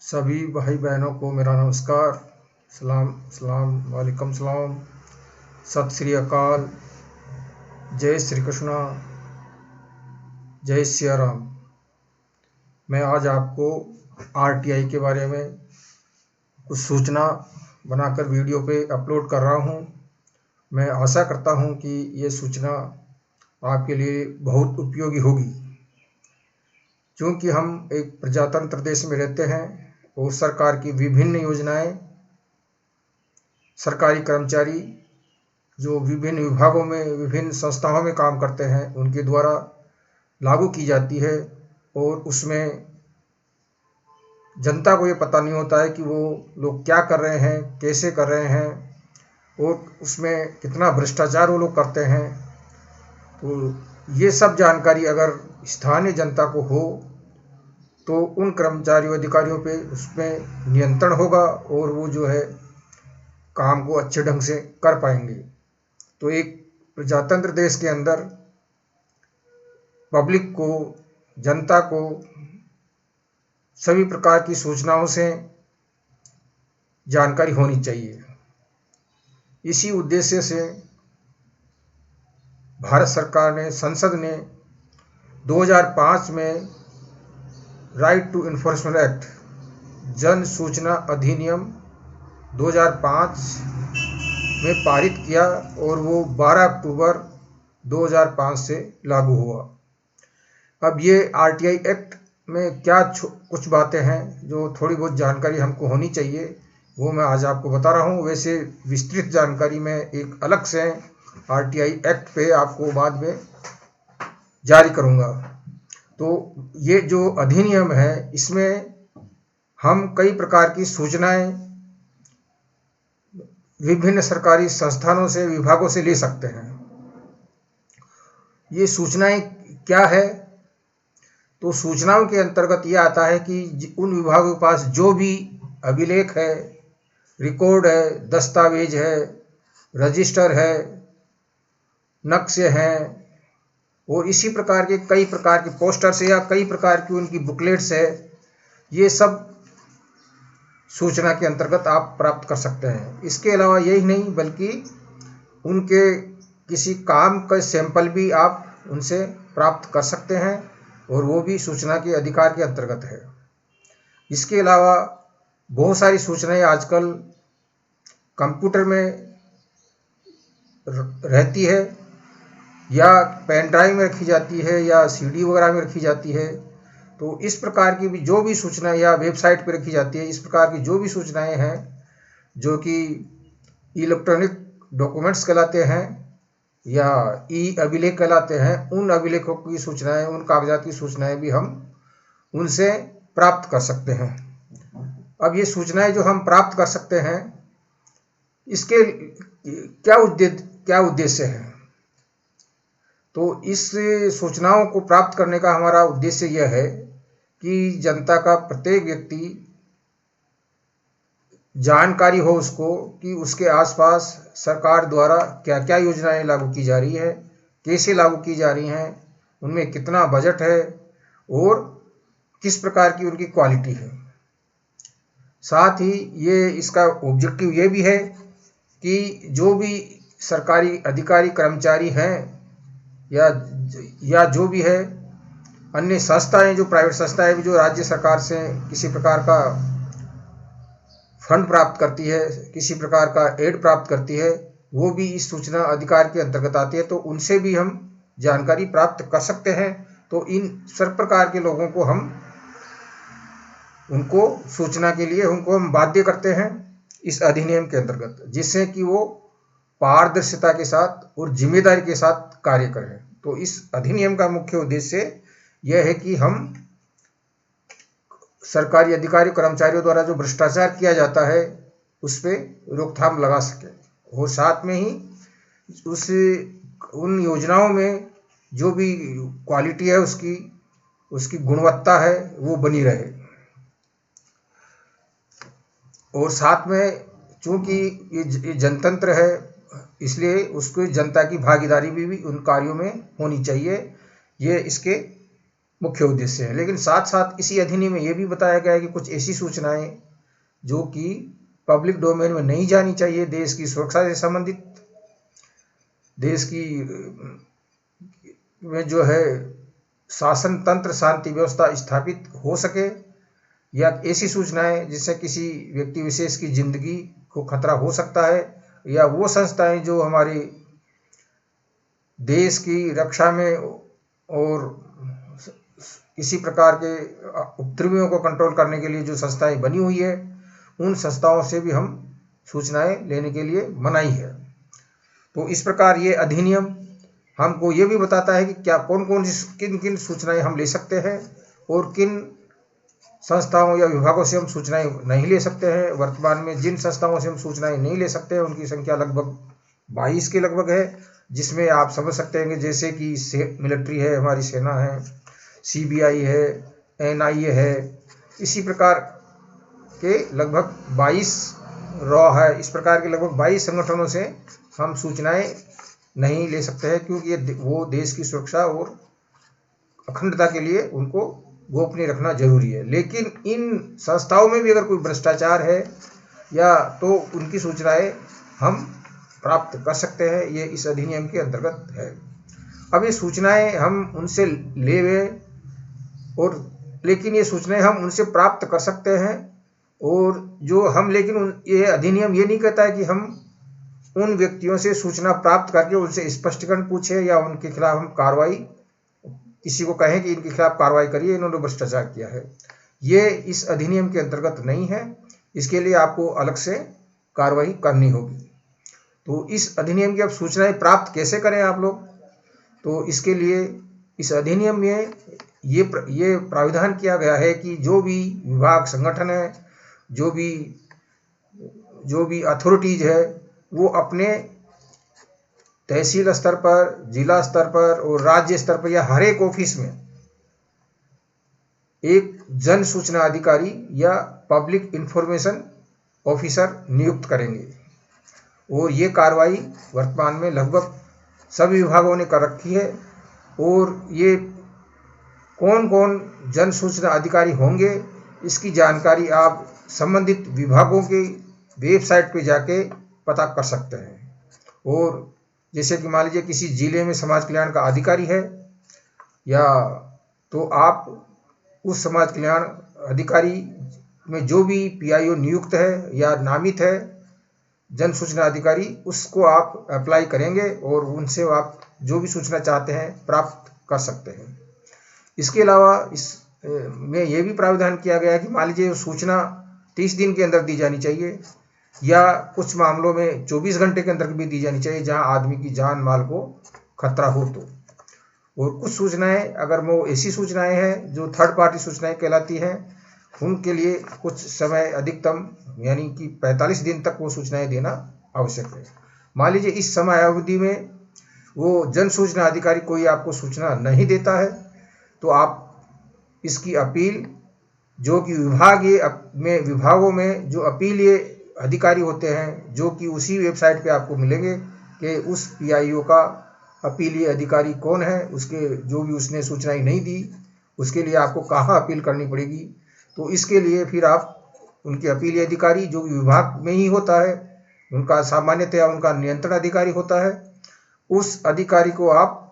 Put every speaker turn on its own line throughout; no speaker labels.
सभी भाई बहनों को मेरा नमस्कार। सलाम सलाम वालेकुम सलाम। सत श्री अकाल। जय श्री कृष्णा। जय सिया राम। मैं आज आपको आरटीआई के बारे में कुछ सूचना बनाकर वीडियो पे अपलोड कर रहा हूँ। मैं आशा करता हूँ कि ये सूचना आपके लिए बहुत उपयोगी होगी, क्योंकि हम एक प्रजातंत्र देश में रहते हैं और सरकार की विभिन्न योजनाएं सरकारी कर्मचारी जो विभिन्न विभागों में विभिन्न संस्थाओं में काम करते हैं उनके द्वारा लागू की जाती है, और उसमें जनता को ये पता नहीं होता है कि वो लोग क्या कर रहे हैं, कैसे कर रहे हैं, और उसमें कितना भ्रष्टाचार वो लोग करते हैं। तो ये सब जानकारी अगर स्थानीय जनता को हो तो उन कर्मचारियों अधिकारियों पे उसमें नियंत्रण होगा और वो जो है काम को अच्छे ढंग से कर पाएंगे। तो एक प्रजातंत्र देश के अंदर पब्लिक को, जनता को सभी प्रकार की सूचनाओं से जानकारी होनी चाहिए। इसी उद्देश्य से भारत सरकार ने, संसद ने 2005 में राइट टू इन्फॉर्मेशन एक्ट, जन सूचना अधिनियम 2005 में पारित किया और वो 12 अक्टूबर 2005 से लागू हुआ। अब ये आरटीआई एक्ट में क्या कुछ बातें हैं जो थोड़ी बहुत जानकारी हमको होनी चाहिए, वो मैं आज आपको बता रहा हूँ। वैसे विस्तृत जानकारी मैं एक अलग से आरटीआई एक्ट पे आपको बाद में जारी करूँगा। तो ये जो अधिनियम है, इसमें हम कई प्रकार की सूचनाएं विभिन्न सरकारी संस्थानों से, विभागों से ले सकते हैं। ये सूचनाएं क्या है? तो सूचनाओं के अंतर्गत ये आता है कि उन विभागों के पास जो भी अभिलेख है, रिकॉर्ड है, दस्तावेज है, रजिस्टर है, नक्शे हैं, और इसी प्रकार के कई प्रकार के पोस्टर्स या कई प्रकार की उनकी बुकलेट्स है, ये सब सूचना के अंतर्गत आप प्राप्त कर सकते हैं। इसके अलावा यही नहीं, बल्कि उनके किसी काम का सैंपल भी आप उनसे प्राप्त कर सकते हैं, और वो भी सूचना के अधिकार के अंतर्गत है। इसके अलावा बहुत सारी सूचनाएं आजकल कंप्यूटर में रहती है, या पेन ड्राइव में रखी जाती है, या सीडी वगैरह में रखी जाती है। तो इस प्रकार की भी जो भी सूचनाएं, या वेबसाइट पर रखी जाती है, इस प्रकार की जो भी सूचनाएं हैं जो कि इलेक्ट्रॉनिक डॉक्यूमेंट्स कहलाते हैं या ई अभिलेख कहलाते हैं, उन अभिलेखों की सूचनाएं, उन कागजात की सूचनाएं भी हम उनसे प्राप्त कर सकते हैं। अब ये सूचनाएं जो हम प्राप्त कर सकते हैं, इसके क्या उद्देश्य है? तो इस सूचनाओं को प्राप्त करने का हमारा उद्देश्य यह है कि जनता का प्रत्येक व्यक्ति जानकारी हो उसको कि उसके आसपास सरकार द्वारा क्या क्या योजनाएं लागू की जा रही है, कैसे लागू की जा रही हैं, उनमें कितना बजट है और किस प्रकार की उनकी क्वालिटी है। साथ ही ये इसका ऑब्जेक्टिव ये भी है कि जो भी सरकारी अधिकारी कर्मचारी हैं या जो भी है, अन्य संस्थाएं, जो प्राइवेट संस्थाएं भी जो राज्य सरकार से किसी प्रकार का फंड प्राप्त करती है, किसी प्रकार का एड प्राप्त करती है, वो भी इस सूचना अधिकार के अंतर्गत आती है। तो उनसे भी हम जानकारी प्राप्त कर सकते हैं। तो इन सब प्रकार के लोगों को हम उनको सूचना के लिए उनको हम बाध्य करते हैं इस अधिनियम के अंतर्गत, जिससे कि वो पारदर्शिता के साथ और जिम्मेदारी के साथ कार्य करें। तो इस अधिनियम का मुख्य उद्देश्य यह है कि हम सरकारी अधिकारी कर्मचारियों द्वारा जो भ्रष्टाचार किया जाता है उस पर रोकथाम लगा सके, और साथ में ही उन योजनाओं में जो भी क्वालिटी है, उसकी गुणवत्ता है, वो बनी रहे। और साथ में चूंकि ये जनतंत्र है, इसलिए उसको जनता की भागीदारी भी उन कार्यों में होनी चाहिए। ये इसके मुख्य उद्देश्य है। लेकिन साथ साथ इसी अधिनियम में ये भी बताया गया है कि कुछ ऐसी सूचनाएं जो कि पब्लिक डोमेन में नहीं जानी चाहिए, देश की सुरक्षा से संबंधित, देश की में जो है शासन तंत्र शांति व्यवस्था स्थापित हो सके, या ऐसी सूचनाएं जिससे किसी व्यक्ति विशेष की जिंदगी को खतरा हो सकता है, या वो संस्थाएं जो हमारे देश की रक्षा में और किसी प्रकार के उपद्रवियों को कंट्रोल करने के लिए जो संस्थाएं बनी हुई है, उन संस्थाओं से भी हम सूचनाएं लेने के लिए मनाही है। तो इस प्रकार ये अधिनियम हमको ये भी बताता है कि क्या कौन कौन सी किन किन सूचनाएं हम ले सकते हैं और किन संस्थाओं या विभागों से हम सूचनाएं नहीं ले सकते हैं। वर्तमान में जिन संस्थाओं से हम सूचनाएं नहीं ले सकते हैं उनकी संख्या लगभग 22 के लगभग है, जिसमें आप समझ सकते हैं कि जैसे कि मिलिट्री है, हमारी सेना है, CBI है, NIA है, इसी प्रकार के लगभग 22 रॉ है, इस प्रकार के लगभग 22 संगठनों से हम सूचनाएं नहीं ले सकते हैं, क्योंकि वो देश की सुरक्षा और अखंडता के लिए उनको गोपनीय रखना जरूरी है। लेकिन इन संस्थाओं में भी अगर कोई भ्रष्टाचार है या तो उनकी सूचनाएं हम प्राप्त कर सकते हैं, ये इस अधिनियम के अंतर्गत है। अब ये सूचनाएं हम उनसे ले और लेकिन ये सूचनाएं हम उनसे प्राप्त कर सकते हैं, और जो हम लेकिन ये अधिनियम ये नहीं कहता है कि हम उन व्यक्तियों से सूचना प्राप्त करके उनसे स्पष्टीकरण पूछे या उनके खिलाफ हम कार्रवाई, किसी को कहें कि इनके खिलाफ कार्रवाई करिए, इन्होंने भ्रष्टाचार किया है। ये इस अधिनियम के अंतर्गत नहीं है, इसके लिए आपको अलग से कार्रवाई करनी होगी। तो इस अधिनियम की अब सूचनाएं प्राप्त कैसे करें आप लोग, तो इसके लिए इस अधिनियम में ये प्राविधान किया गया है कि जो भी विभाग संगठन है, जो भी अथॉरिटीज है, वो अपने तहसील स्तर पर, जिला स्तर पर और राज्य स्तर पर या हर एक ऑफिस में एक जन सूचना अधिकारी या पब्लिक इंफॉर्मेशन ऑफिसर नियुक्त करेंगे। और ये कार्रवाई वर्तमान में लगभग सभी विभागों ने कर रखी है। और ये कौन कौन जन सूचना अधिकारी होंगे, इसकी जानकारी आप संबंधित विभागों के वेबसाइट पे जाके पता कर सकते हैं। और जैसे कि मान लीजिए किसी जिले में समाज कल्याण का अधिकारी है, या तो आप उस समाज कल्याण अधिकारी में जो भी PIO नियुक्त है या नामित है जन सूचना अधिकारी, उसको आप अप्लाई करेंगे और उनसे आप जो भी सूचना चाहते हैं प्राप्त कर सकते हैं। इसके अलावा इस में यह भी प्रावधान किया गया है कि मान लीजिए सूचना 30 दिन के अंदर दी जानी चाहिए, या कुछ मामलों में 24 घंटे के अंदर भी दी जानी चाहिए जहां आदमी की जान माल को खतरा हो तो। और कुछ सूचनाएं अगर वो ऐसी सूचनाएं हैं जो थर्ड पार्टी सूचनाएं कहलाती हैं, उनके लिए कुछ समय अधिकतम यानी कि 45 दिन तक वो सूचनाएं देना आवश्यक है। मान लीजिए इस समय अवधि में वो जन सूचना अधिकारी कोई आपको सूचना नहीं देता है, तो आप इसकी अपील जो कि विभागों में जो अपीलीय अधिकारी होते हैं, जो कि उसी वेबसाइट पे आपको मिलेंगे कि उस PIO का अपीलीय अधिकारी कौन है, उसके जो भी उसने सूचनाएं नहीं दी उसके लिए आपको कहाँ अपील करनी पड़ेगी। तो इसके लिए फिर आप उनके अपीलीय अधिकारी जो विभाग में ही होता है, उनका सामान्यतया उनका नियंत्रण अधिकारी होता है, उस अधिकारी को आप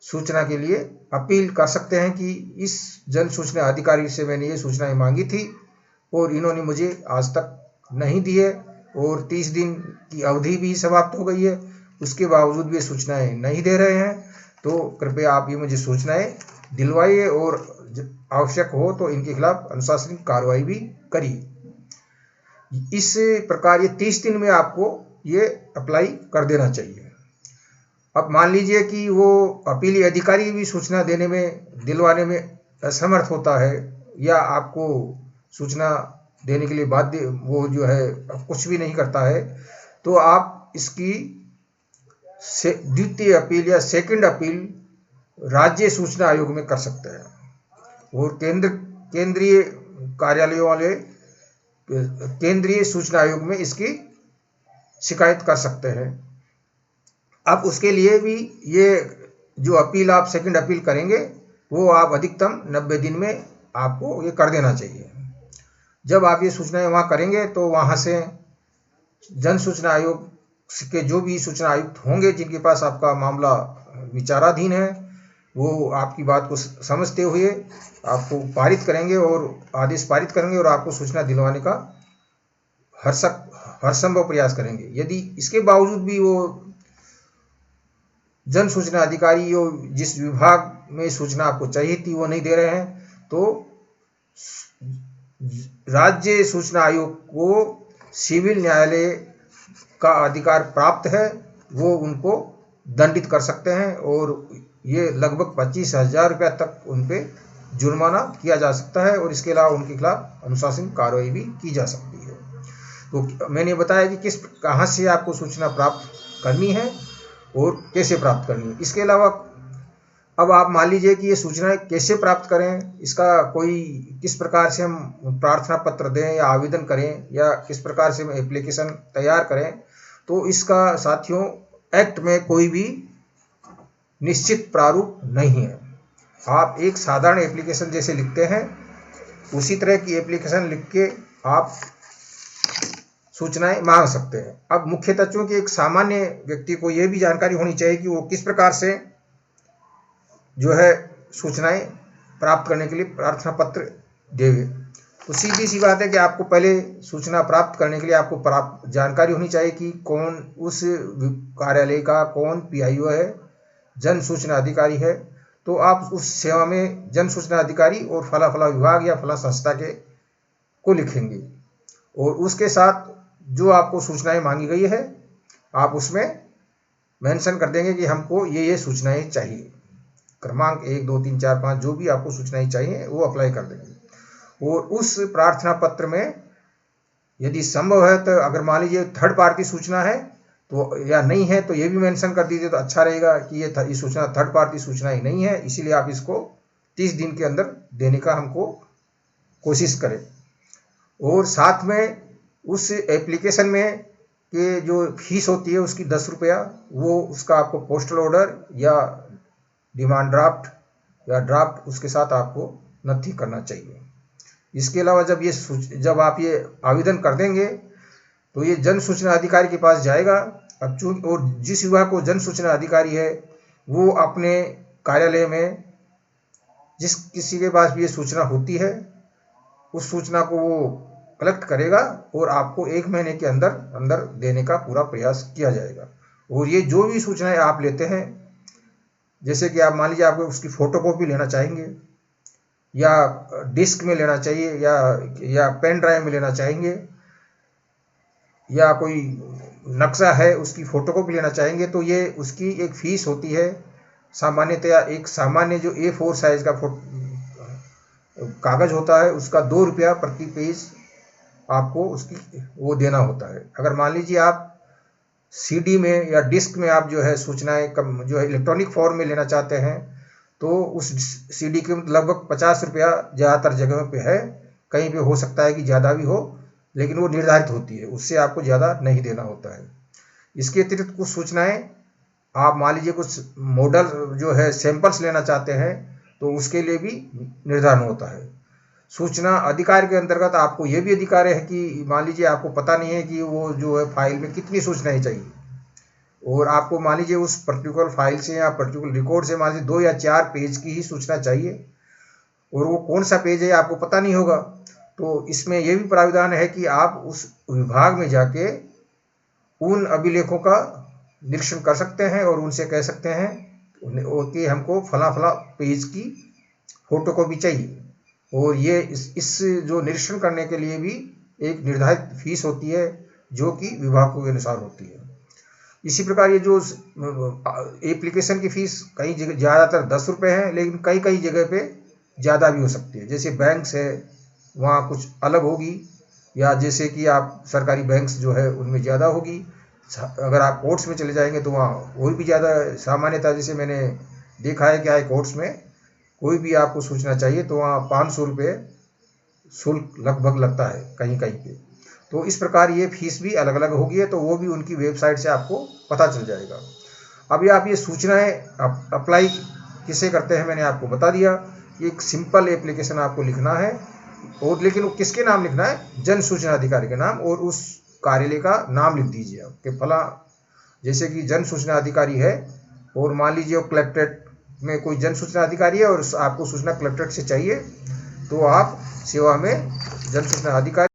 सूचना के लिए अपील कर सकते हैं कि इस जन सूचना अधिकारी से मैंने ये सूचनाएं मांगी थी और इन्होंने मुझे आज तक नहीं दी है, और 30 दिन की अवधि भी समाप्त हो गई है, उसके बावजूद भी ये सूचनाएं नहीं दे रहे हैं, तो कृपया आप ये मुझे सूचनाएं दिलवाइए और आवश्यक हो तो इनके खिलाफ अनुशासनिक कार्रवाई भी करिए। इस प्रकार ये 30 दिन में आपको ये अप्लाई कर देना चाहिए। अब मान लीजिए कि वो अपीलीय अधिकारी भी सूचना दिलवाने में असमर्थ होता है, या आपको सूचना देने के लिए बाध्य वो जो है कुछ भी नहीं करता है, तो आप इसकी द्वितीय अपील या सेकंड अपील राज्य सूचना आयोग में कर सकते हैं, और केंद्रीय कार्यालयों वाले केंद्रीय सूचना आयोग में इसकी शिकायत कर सकते हैं। अब उसके लिए भी ये जो अपील आप सेकंड अपील करेंगे वो आप अधिकतम 90 दिन में आपको ये कर देना चाहिए। जब आप ये सूचनाएं वहाँ करेंगे तो वहाँ से जन सूचना आयोग के जो भी सूचना आयुक्त होंगे जिनके पास आपका मामला विचाराधीन है, वो आपकी बात को समझते हुए आपको पारित करेंगे और आदेश पारित करेंगे और आपको सूचना दिलवाने का हर संभव प्रयास करेंगे। यदि इसके बावजूद भी वो जन सूचना अधिकारी जो जिस विभाग में सूचना आपको चाहिए थी वो नहीं दे रहे हैं, तो राज्य सूचना आयोग को सिविल न्यायालय का अधिकार प्राप्त है, वो उनको दंडित कर सकते हैं और ये लगभग 25,000 रुपया तक उन पे जुर्माना किया जा सकता है और इसके अलावा उनके खिलाफ अनुशासन कार्रवाई भी की जा सकती है। तो मैंने बताया कि कहाँ से आपको सूचना प्राप्त करनी है और कैसे प्राप्त करनी है। इसके अलावा अब आप मान लीजिए कि ये सूचनाएं कैसे प्राप्त करें, इसका कोई किस प्रकार से हम प्रार्थना पत्र दें या आवेदन करें या किस प्रकार से हम एप्लीकेशन तैयार करें, तो इसका साथियों एक्ट में कोई भी निश्चित प्रारूप नहीं है। आप एक साधारण एप्लीकेशन जैसे लिखते हैं उसी तरह की एप्लीकेशन लिख के आप सूचनाएं मांग सकते हैं। अब मुख्य तथ्यों की एक सामान्य व्यक्ति को यह भी जानकारी होनी चाहिए कि वो किस प्रकार से जो है सूचनाएं प्राप्त करने के लिए प्रार्थना पत्र देवे। तो सीधी सी बात है कि आपको पहले सूचना प्राप्त करने के लिए आपको जानकारी होनी चाहिए कि कौन उस कार्यालय का कौन पीआईओ है, जन सूचना अधिकारी है। तो आप उस सेवा में जन सूचना अधिकारी और फला फला विभाग या फला संस्था के को लिखेंगे और उसके साथ जो आपको सूचनाएं मांगी गई है आप उसमें मेंशन कर देंगे कि हमको ये सूचनाएं चाहिए, क्रमांक 1 2 3 4 5 जो भी आपको सूचनाएं चाहिए वो अप्लाई कर देंगे। और उस प्रार्थना पत्र में यदि संभव है तो अगर मान लीजिए थर्ड पार्टी सूचना है तो या नहीं है तो ये भी मेंशन कर दीजिए तो अच्छा रहेगा कि ये सूचना थर्ड पार्टी सूचना ही नहीं है, इसीलिए आप इसको 30 दिन के अंदर देने का हमको कोशिश करें। और साथ में उस एप्लीकेशन में के जो फीस होती है उसकी 10 रुपया, वो उसका आपको पोस्टल ऑर्डर या डिमांड ड्राफ्ट या ड्राफ्ट उसके साथ आपको नथी करना चाहिए। इसके अलावा जब आप ये आवेदन कर देंगे तो ये जन सूचना अधिकारी के पास जाएगा। अब चूंकि और जिस विभाग को जन सूचना अधिकारी है वो अपने कार्यालय में जिस किसी के पास भी ये सूचना होती है उस सूचना को वो कलेक्ट करेगा और आपको 1 महीने के अंदर अंदर देने का पूरा प्रयास किया जाएगा। और ये जो भी सूचनाएं आप लेते हैं, जैसे कि आप मान लीजिए आपको उसकी फोटोकॉपी लेना चाहेंगे या डिस्क में लेना चाहिए या पेन ड्राइव में लेना चाहेंगे या कोई नक्शा है उसकी फोटोकॉपी लेना चाहेंगे, तो ये उसकी एक फीस होती है। सामान्यतया एक सामान्य जो A4 साइज का कागज होता है उसका 2 रुपया प्रति पेज आपको उसकी वो देना होता है। अगर मान लीजिए आप CD में या डिस्क में आप जो है सूचनाएं जो है इलेक्ट्रॉनिक फॉर्म में लेना चाहते हैं तो उस CD के लगभग 50 रुपया ज़्यादातर जगहों पे है, कहीं पे हो सकता है कि ज़्यादा भी हो, लेकिन वो निर्धारित होती है, उससे आपको ज़्यादा नहीं देना होता है। इसके अतिरिक्त कुछ सूचनाएं आप मान लीजिए कुछ मॉडल जो है सैंपल्स लेना चाहते हैं तो उसके लिए भी निर्धारण होता है। सूचना अधिकार के अंतर्गत आपको ये भी अधिकार है कि मान लीजिए आपको पता नहीं है कि वो जो है फाइल में कितनी सूचनाएं चाहिए और आपको मान लीजिए उस पर्टिकुलर फाइल से या पर्टिकुलर रिकॉर्ड से मान लीजिए 2 या 4 पेज की ही सूचना चाहिए और वो कौन सा पेज है आपको पता नहीं होगा, तो इसमें यह भी प्राविधान है कि आप उस विभाग में जाके उन अभिलेखों का निरीक्षण कर सकते हैं और उनसे कह सकते हैं कि हमको फला फला पेज की फोटोकॉपी चाहिए। और ये इस जो निरीक्षण करने के लिए भी एक निर्धारित फीस होती है जो कि विभागों के अनुसार होती है। इसी प्रकार ये जो एप्लीकेशन की फीस कई जगह ज़्यादातर 10 रुपये है, लेकिन कई जगह पे ज़्यादा भी हो सकती है। जैसे बैंक्स है वहाँ कुछ अलग होगी, या जैसे कि आप सरकारी बैंक्स जो है उनमें ज़्यादा होगी। अगर आप कोर्ट्स में चले जाएंगे तो वहाँ और भी ज़्यादा सामान्यतः जैसे मैंने देखा है कि हाई कोर्ट्स में कोई भी आपको सूचना चाहिए तो वहाँ 500 रुपये शुल्क लगभग लगता है कहीं पे। तो इस प्रकार ये फीस भी अलग अलग होगी है, तो वो भी उनकी वेबसाइट से आपको पता चल जाएगा। अभी आप ये सूचनाएं अप्लाई किसे करते हैं मैंने आपको बता दिया। एक सिंपल एप्लीकेशन आपको लिखना है, और लेकिन वो किसके नाम लिखना है, जन सूचना अधिकारी के नाम, और उस कार्यालय का नाम लिख दीजिए आप कि फला, जैसे कि जन सूचना अधिकारी है और मान लीजिए वो कलेक्ट्रेट में कोई जन सूचना अधिकारी है और आपको सूचना कलेक्ट्रेट से चाहिए, तो आप सेवा में जन सूचना अधिकारी